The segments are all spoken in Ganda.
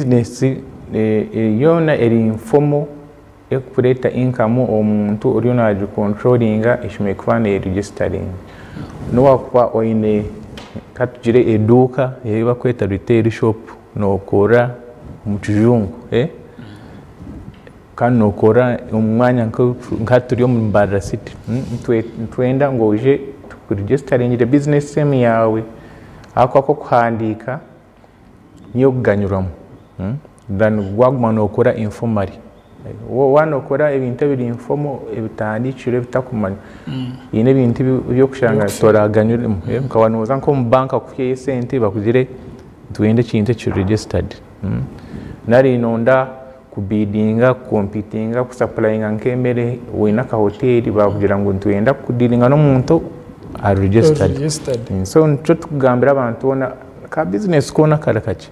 business yona eri informal ekureta income omuntu oriona aju controllinga eshimekwana registering no wakwa oine katugire eduka yeba kweta retail shop no kora mutujungu kan no kora umwanya nkaturi mu Mbara City twenda ngo uje registering the business same yawe ako kuhandika niyo kuganyuramo dan gwaguma no kora informally wano kora ebintu biri informal ebitandikire bitakumanya ine bintu byo kushanga toraganyuramo nkabanoza nko mu banka kuye sente bakugire twende kintu cyo registered nari nonda kubidinga competinga kusupplyinga nkemere wina ka hotel bakugira ngo twenda kudilinga no muntu are registered. So ncho tukugambira abantu ona ka business kona kalakachi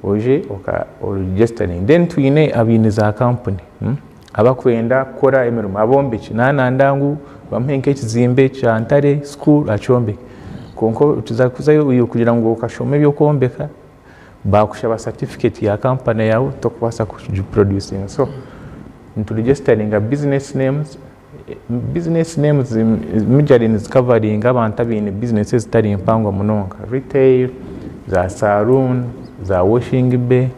oje oka registering then twine abine za company abakwenda kora emirimo abombechi nanandangu bampenke kizimbe cyantare school achombe konko tuzakuzayo uyo kugira ngo ukashome byo kombeka bakushaba certificate ya company yawe tokubasa ku producing so into registering a business names majorly is covering abantu abine businesses tari impangwa munonga retail za saloon za washing bay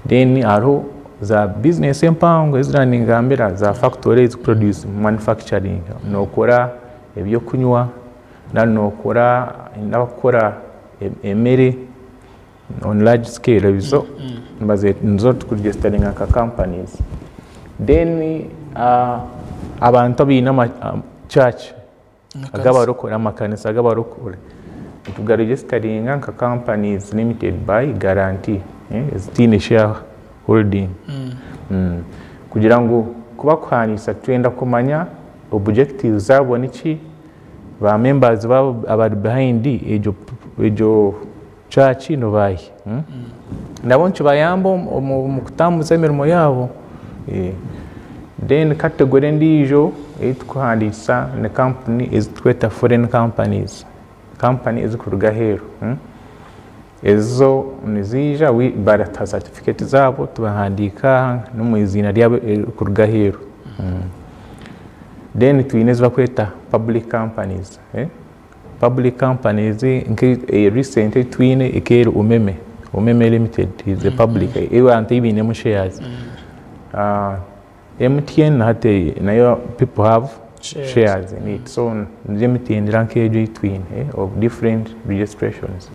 then aro za business empangwa izraningambira za factories produce manufacturing nokora ebyo kunywa nokora ndakora emere on large scale so baze nzo tukuregistering aka companies then abantu bina church agabarokora makanisa agabarokora tugaregistering aka companies limited by guarantee zitine share holding kugira ngo kuba kwanisa twenda kumanya objectives zabo niki ba members babo abari behind ejo church no bayi nabonche bayambo mu kutambuza emirimo yabo then category ndijo etkuhandisa ne company is tweta foreign companies kuruga hero ezo nizija we barata certificate zabo tubahandika no mu izina ryabo kuruga hero then twinezwa kweta public companies public companies nke recent twine ekero umeme limited is a public ewa antibine mu shares MTN hate nayo people have shares in it so MTN rank twin of different registrations.